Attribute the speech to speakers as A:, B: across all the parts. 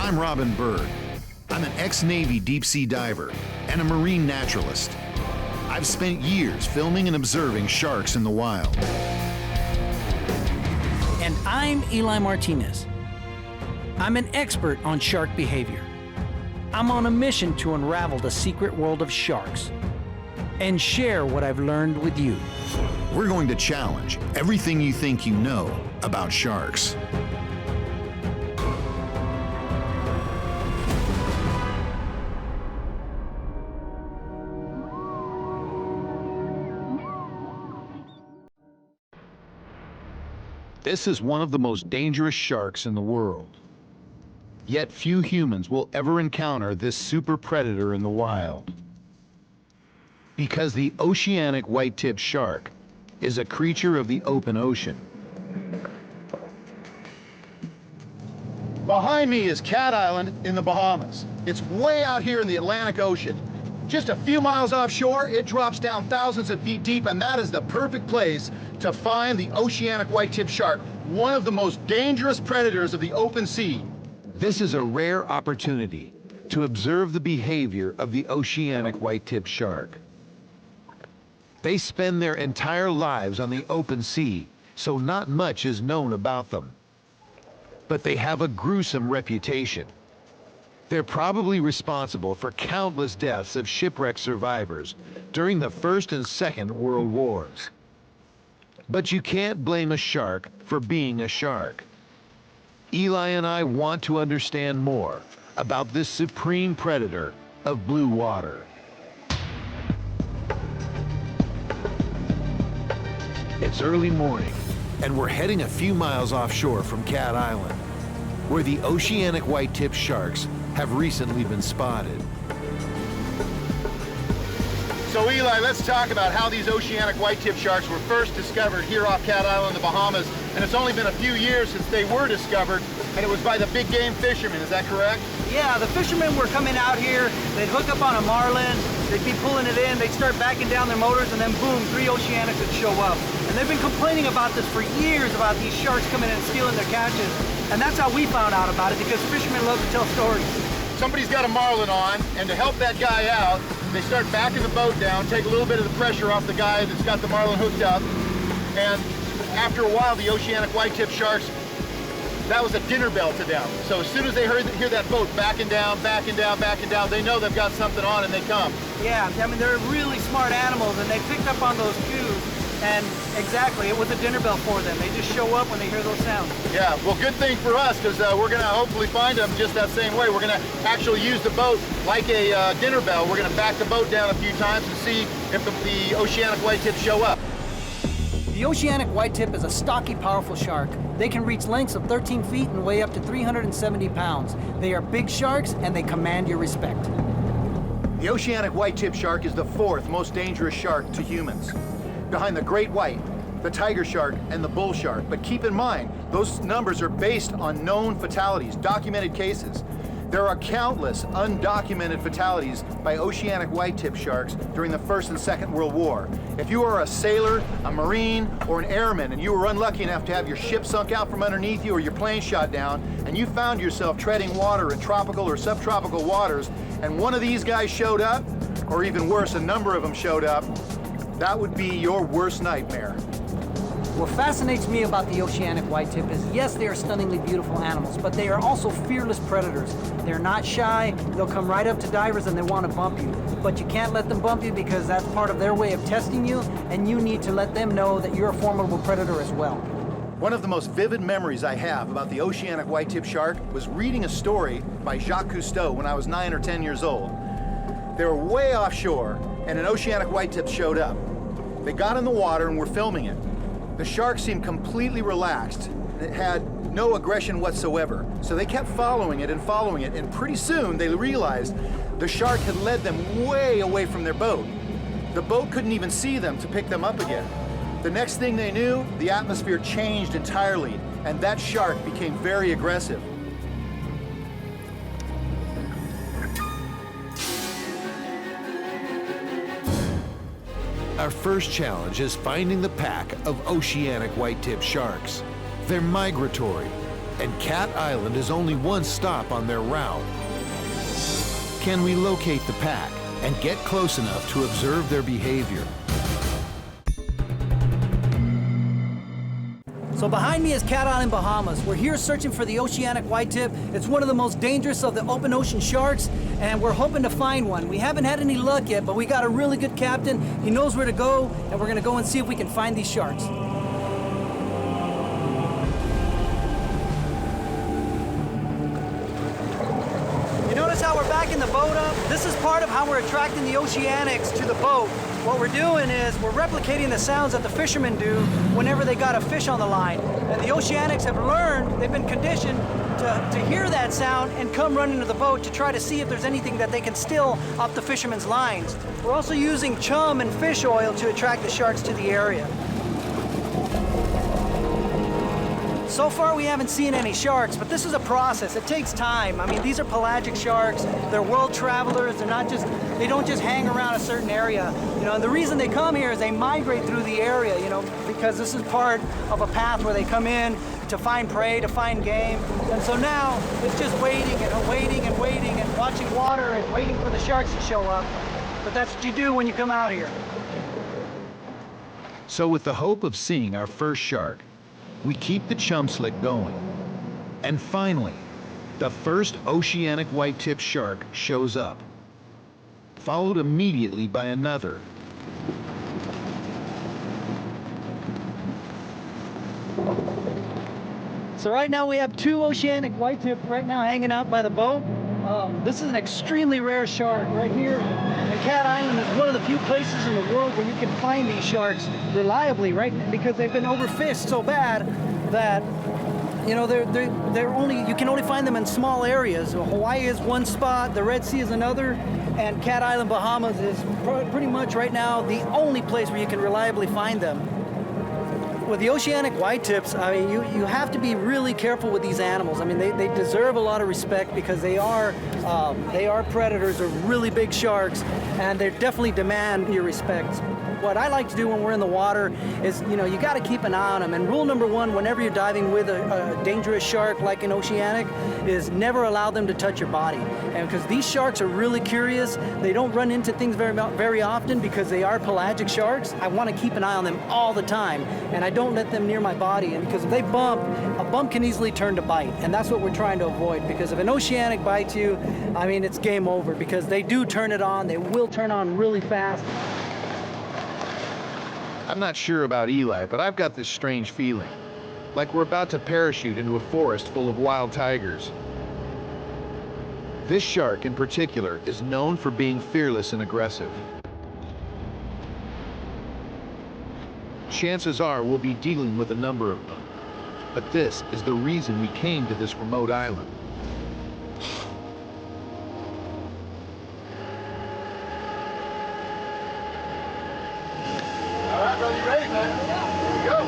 A: I'm Robin Bird. I'm an ex-Navy deep-sea diver and a marine naturalist. I've spent years filming and observing sharks in the wild.
B: And I'm Eli Martinez. I'm an expert on shark behavior. I'm on a mission to unravel the secret world of sharks and share what I've learned with you.
A: We're going to challenge everything you think you know about sharks. This is one of the most dangerous sharks in the world. Yet few humans will ever encounter this super predator in the wild. Because the oceanic white-tipped shark is a creature of the open ocean.
C: Behind me is Cat Island in the Bahamas. It's way out here in the Atlantic Ocean. Just a few miles offshore, it drops down thousands of feet deep, and that is the perfect place to find the oceanic white-tipped shark, one of the most dangerous predators of the open sea.
A: This is a rare opportunity to observe the behavior of the oceanic white-tipped shark. They spend their entire lives on the open sea, so not much is known about them. But they have a gruesome reputation. They're probably responsible for countless deaths of shipwreck survivors during the First and Second World Wars. But you can't blame a shark for being a shark. Eli and I want to understand more about this supreme predator of blue water. It's early morning, and we're heading a few miles offshore from Cat Island, where the oceanic white-tipped sharks have recently been spotted.
C: So Eli, let's talk about how these oceanic white-tipped sharks were first discovered here off Cat Island in the Bahamas. And it's only been a few years since they were discovered, and it was by the big game fishermen, is that correct?
D: Yeah, the fishermen were coming out here, they'd hook up on a marlin, they'd be pulling it in, they'd start backing down their motors, and then boom, 3 oceanics would show up. And they've been complaining about this for years, about these sharks coming in and stealing their catches. And that's how we found out about it, because fishermen love to tell stories.
C: Somebody's got a marlin on, and to help that guy out, they start backing the boat down, take a little bit of the pressure off the guy that's got the marlin hooked up, and after a while, the oceanic white-tipped sharks, that was a dinner bell to them. So as soon as they hear that boat backing down, backing down, backing down, they know they've got something on and they come.
D: Yeah, I mean, they're really smart animals, and they picked up on those cues, and exactly, it was a dinner bell for them. They just show up when they hear those sounds.
C: Yeah, well, good thing for us, because we're going to hopefully find them just that same way. We're going to actually use the boat like a dinner bell. We're going to back the boat down a few times and see if the oceanic white-tips show up.
B: The oceanic white-tip is a stocky, powerful shark. They can reach lengths of 13 feet and weigh up to 370 pounds. They are big sharks, and they command your respect.
C: The oceanic white-tipped shark is the 4th most dangerous shark to humans, behind the great white, the tiger shark, and the bull shark. But keep in mind, those numbers are based on known fatalities, documented cases. There are countless undocumented fatalities by oceanic white-tipped sharks during the First and Second World War. If you are a sailor, a Marine, or an airman, and you were unlucky enough to have your ship sunk out from underneath you or your plane shot down, and you found yourself treading water in tropical or subtropical waters, and one of these guys showed up, or even worse, a number of them showed up, that would be your worst nightmare.
B: What fascinates me about the oceanic white-tip is, yes, they are stunningly beautiful animals, but they are also fearless predators. They're not shy, they'll come right up to divers and they want to bump you. But you can't let them bump you because that's part of their way of testing you, and you need to let them know that you're a formidable predator as well.
C: One of the most vivid memories I have about the oceanic white-tipped shark was reading a story by Jacques Cousteau when I was 9 or 10 years old. They were way offshore, and an oceanic white-tip showed up. They got in the water and were filming it. The shark seemed completely relaxed. It had no aggression whatsoever. So they kept following it, and pretty soon they realized the shark had led them way away from their boat. The boat couldn't even see them to pick them up again. The next thing they knew, the atmosphere changed entirely, and that shark became very aggressive.
A: Our first challenge is finding the pack of oceanic white-tipped sharks. They're migratory, and Cat Island is only one stop on their route. Can we locate the pack and get close enough to observe their behavior?
B: So behind me is Cat Island, Bahamas. We're here searching for the oceanic whitetip. It's one of the most dangerous of the open ocean sharks, and we're hoping to find one. We haven't had any luck yet, but we got a really good captain. He knows where to go, and we're gonna go and see if we can find these sharks. You notice how we're backing the boat up? This is part of how we're attracting the oceanics to the boat. What we're doing is we're replicating the sounds that the fishermen do whenever they got a fish on the line. And the oceanics have learned, they've been conditioned to hear that sound and come running to the boat to try to see if there's anything that they can steal off the fishermen's lines. We're also using chum and fish oil to attract the sharks to the area. So far we haven't seen any sharks, but this is a process. It takes time. I mean, these are pelagic sharks. They're world travelers. They don't just hang around a certain area. You know, and the reason they come here is they migrate through the area, you know, because this is part of a path where they come in to find prey, to find game. And so now it's just waiting and waiting and waiting and watching water and waiting for the sharks to show up. But that's what you do when you come out here.
A: So with the hope of seeing our first shark, we keep the chum slick going. And finally, the first oceanic white-tip shark shows up, followed immediately by another.
B: So right now we have two oceanic whitetip right now hanging out by the boat. This is an extremely rare shark right here. And Cat Island is one of the few places in the world where you can find these sharks reliably, right? Because they've been overfished so bad that, you know, you can only find them in small areas. So Hawaii is one spot, the Red Sea is another, and Cat Island, Bahamas is pretty much right now the only place where you can reliably find them. With the oceanic whitetips, I mean, you have to be really careful with these animals. I mean, they deserve a lot of respect because they are predators. They're really big sharks, and they definitely demand your respect. What I like to do when we're in the water is, you know, you got to keep an eye on them. And rule number one, whenever you're diving with a dangerous shark like an oceanic, is never allow them to touch your body. And because these sharks are really curious, they don't run into things very often because they are pelagic sharks. I want to keep an eye on them all the time, and I don't let them near my body. And because if they bump, a bump can easily turn to bite, and that's what we're trying to avoid. Because if an oceanic bites you, I mean, it's game over because they do turn it on. They will turn on really fast.
A: I'm not sure about Eli, but I've got this strange feeling, like we're about to parachute into a forest full of wild tigers. This shark in particular is known for being fearless and aggressive. Chances are we'll be dealing with a number of them, but this is the reason we came to this remote island.
C: All right, brother, you ready, man? Here we go.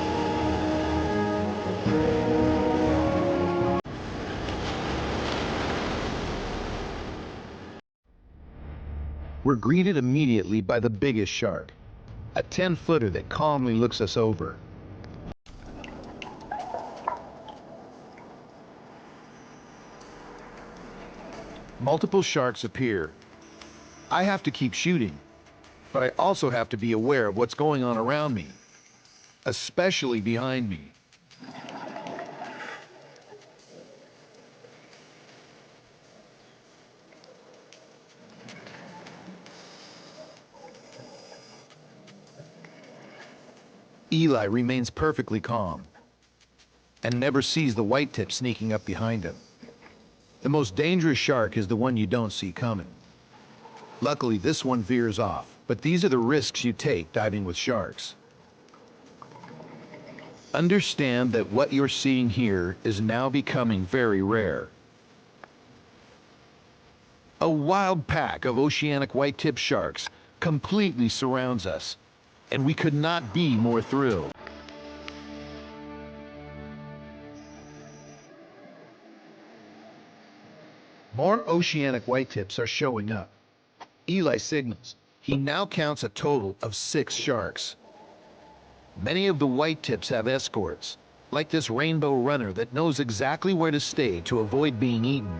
A: We're greeted immediately by the biggest shark, a 10-footer that calmly looks us over. Multiple sharks appear. I have to keep shooting, but I also have to be aware of what's going on around me, especially behind me. Eli remains perfectly calm and never sees the white-tip sneaking up behind him. The most dangerous shark is the one you don't see coming. Luckily, this one veers off, but these are the risks you take diving with sharks. Understand that what you're seeing here is now becoming very rare. A wild pack of oceanic white-tip sharks completely surrounds us, and we could not be more thrilled. More oceanic whitetips are showing up. Eli signals. He now counts a total of 6 sharks. Many of the whitetips have escorts, like this rainbow runner that knows exactly where to stay to avoid being eaten,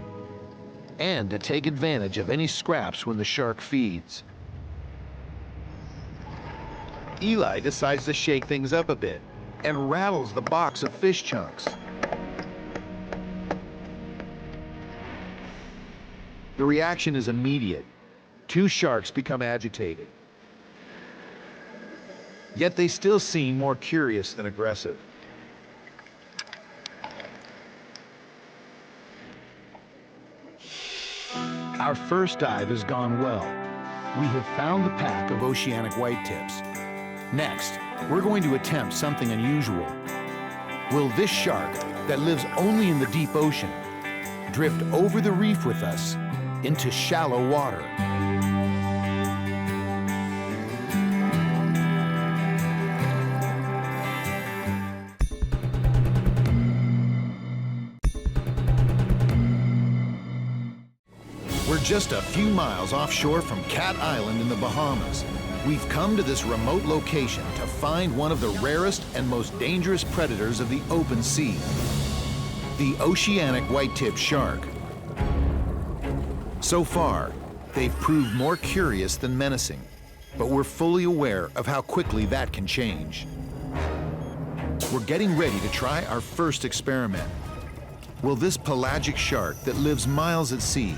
A: and to take advantage of any scraps when the shark feeds. Eli decides to shake things up a bit and rattles the box of fish chunks. The reaction is immediate. Two sharks become agitated. Yet they still seem more curious than aggressive. Our first dive has gone well. We have found the pack of oceanic whitetips. Next, we're going to attempt something unusual. Will this shark, that lives only in the deep ocean, drift over the reef with us into shallow water? We're just a few miles offshore from Cat Island in the Bahamas. We've come to this remote location to find one of the rarest and most dangerous predators of the open sea, the oceanic white-tip shark. So far, they've proved more curious than menacing, but we're fully aware of how quickly that can change. We're getting ready to try our first experiment. Will this pelagic shark that lives miles at sea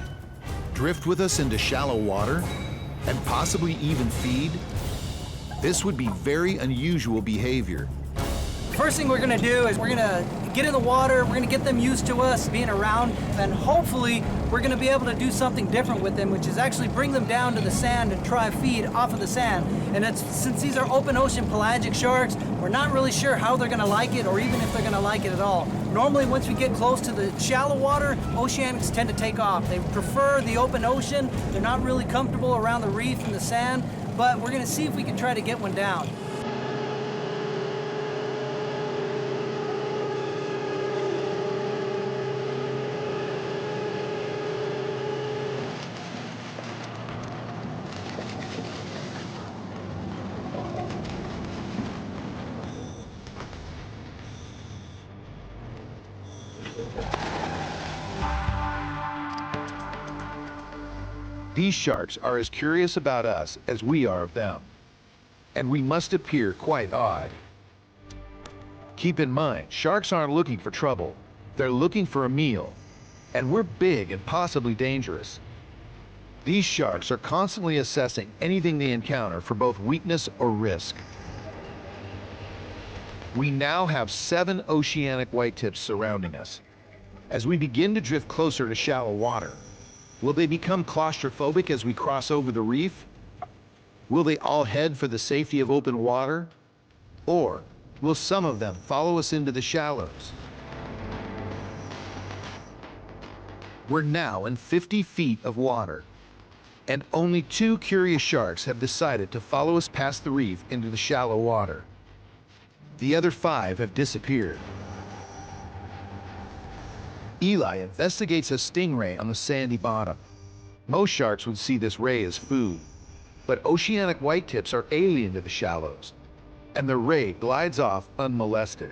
A: drift with us into shallow water and possibly even feed? This would be very unusual behavior.
B: First thing we're gonna do is we're gonna get in the water, we're gonna get them used to us being around, and hopefully we're gonna be able to do something different with them, which is actually bring them down to the sand and try feed off of the sand. And since these are open ocean pelagic sharks, we're not really sure how they're gonna like it or even if they're gonna like it at all. Normally, once we get close to the shallow water, oceanics tend to take off. They prefer the open ocean. They're not really comfortable around the reef and the sand, but we're gonna see if we can try to get one down.
A: These sharks are as curious about us as we are of them, and we must appear quite odd. Keep in mind, sharks aren't looking for trouble. They're looking for a meal, and we're big and possibly dangerous. These sharks are constantly assessing anything they encounter for both weakness or risk. We now have 7 oceanic whitetips surrounding us. As we begin to drift closer to shallow water, will they become claustrophobic as we cross over the reef? Will they all head for the safety of open water? Or will some of them follow us into the shallows? We're now in 50 feet of water, and only 2 curious sharks have decided to follow us past the reef into the shallow water. The other 5 have disappeared. Eli investigates a stingray on the sandy bottom. Most sharks would see this ray as food, but oceanic whitetips are alien to the shallows, and the ray glides off unmolested.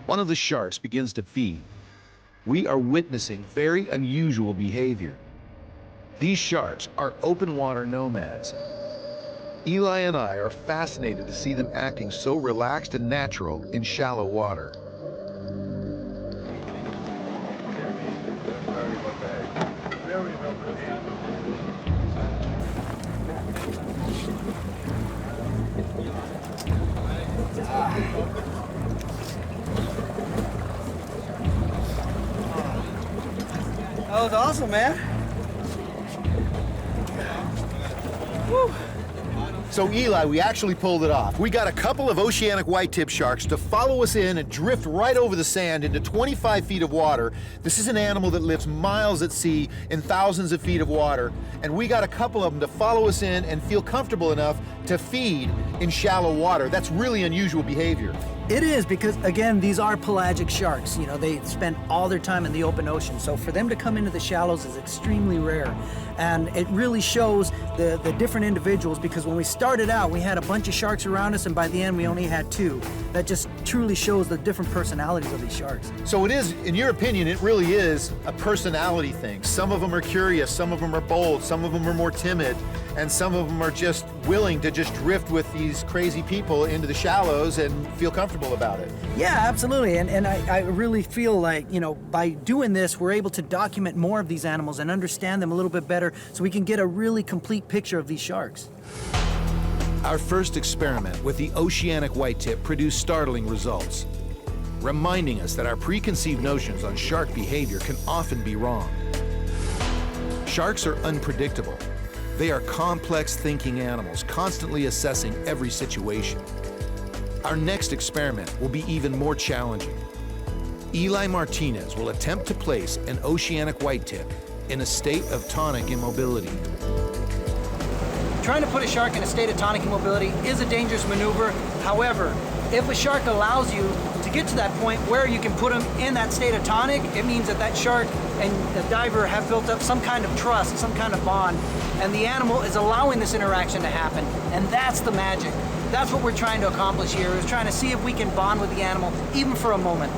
A: One of the sharks begins to feed. We are witnessing very unusual behavior. These sharks are open water nomads. Eli and I are fascinated to see them acting so relaxed and natural in shallow water.
D: That was awesome, man. Woo.
C: So Eli, we actually pulled it off. We got a couple of oceanic white-tip sharks to follow us in and drift right over the sand into 25 feet of water. This is an animal that lives miles at sea in thousands of feet of water, and we got a couple of them to follow us in and feel comfortable enough to feed in shallow water. That's really unusual behavior.
B: It is, because again, these are pelagic sharks. You know, they spend all their time in the open ocean, so for them to come into the shallows is extremely rare. And it really shows the different individuals, because when we started out, we had a bunch of sharks around us, and by the end, we only had 2. That just truly shows the different personalities of these sharks.
C: So it is, in your opinion, it really is a personality thing. Some of them are curious, some of them are bold, some of them are more timid, and some of them are just willing to just drift with these crazy people into the shallows and feel comfortable about it.
B: Yeah, absolutely. And I really feel like, you know, by doing this, we're able to document more of these animals and understand them a little bit better, so we can get a really complete picture of these sharks.
A: Our first experiment with the oceanic whitetip produced startling results, reminding us that our preconceived notions on shark behavior can often be wrong. Sharks are unpredictable. They are complex thinking animals, constantly assessing every situation. Our next experiment will be even more challenging. Eli Martinez will attempt to place an oceanic whitetip in a state of tonic immobility.
B: Trying to put a shark in a state of tonic immobility is a dangerous maneuver. However, if a shark allows you to get to that point where you can put them in that state of tonic, it means that that shark and the diver have built up some kind of trust, some kind of bond, and the animal is allowing this interaction to happen. And that's the magic. That's what we're trying to accomplish here, is trying to see if we can bond with the animal, even for a moment.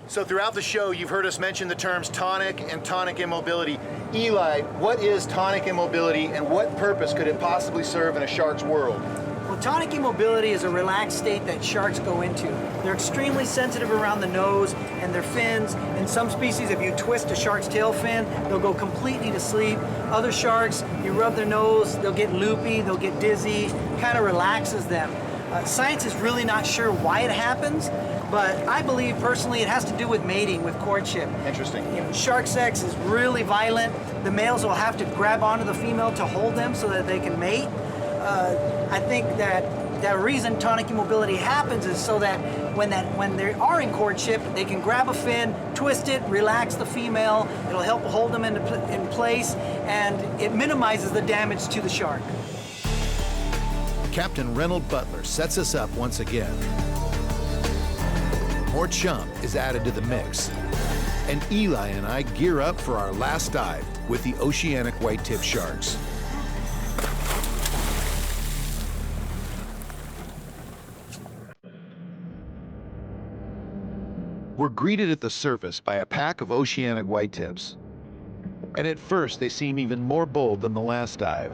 C: So throughout the show, you've heard us mention the terms tonic and tonic immobility. Eli, what is tonic immobility and what purpose could it possibly serve in a shark's world?
B: Well, tonic immobility is a relaxed state that sharks go into. They're extremely sensitive around the nose and their fins. In some species, if you twist a shark's tail fin, they'll go completely to sleep. Other sharks, you rub their nose, they'll get loopy, they'll get dizzy, kind of relaxes them. Science is really not sure why it happens, but I believe personally it has to do with mating, with courtship.
C: Interesting.
B: You know, shark sex is really violent. The males will have to grab onto the female to hold them so that they can mate. I think that the reason tonic immobility happens is so that when they are in courtship, they can grab a fin, twist it, relax the female. It'll help hold them in place, and it minimizes the damage to the shark.
A: Captain Reynold Butler sets us up once again. More chum is added to the mix, and Eli and I gear up for our last dive with the oceanic whitetip sharks. We're greeted at the surface by a pack of oceanic whitetips, and at first they seem even more bold than the last dive.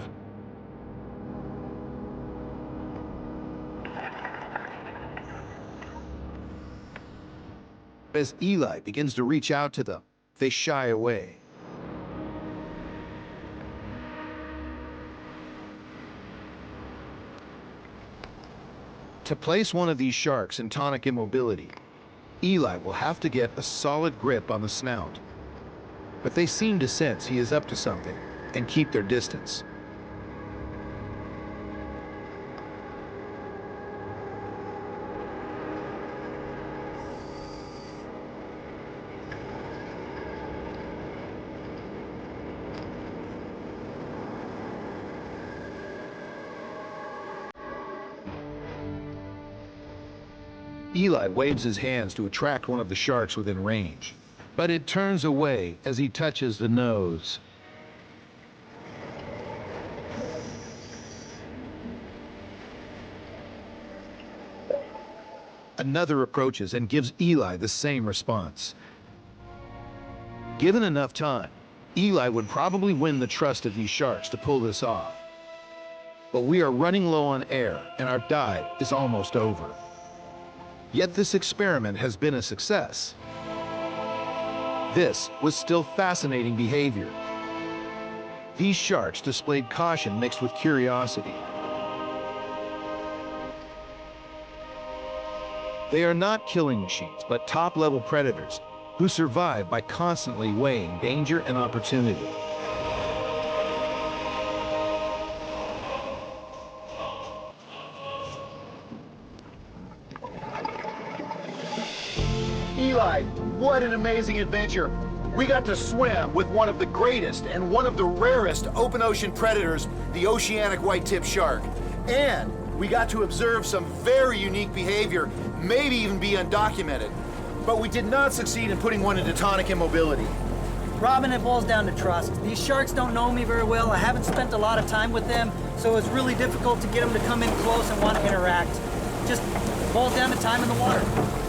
A: As Eli begins to reach out to them, they shy away. To place one of these sharks in tonic immobility, Eli will have to get a solid grip on the snout. But they seem to sense he is up to something and keep their distance. Eli waves his hands to attract one of the sharks within range, but it turns away as he touches the nose. Another approaches and gives Eli the same response. Given enough time, Eli would probably win the trust of these sharks to pull this off. But we are running low on air and our dive is almost over. Yet this experiment has been a success. This was still fascinating behavior. These sharks displayed caution mixed with curiosity. They are not killing machines, but top-level predators who survive by constantly weighing danger and opportunity.
C: Eli, what an amazing adventure. We got to swim with one of the greatest and one of the rarest open ocean predators, the oceanic white-tip shark. And we got to observe some very unique behavior, maybe even be undocumented. But we did not succeed in putting one into tonic immobility.
B: Robin, it boils down to trust. These sharks don't know me very well. I haven't spent a lot of time with them, so it's really difficult to get them to come in close and want to interact. Just boils down to time in the water.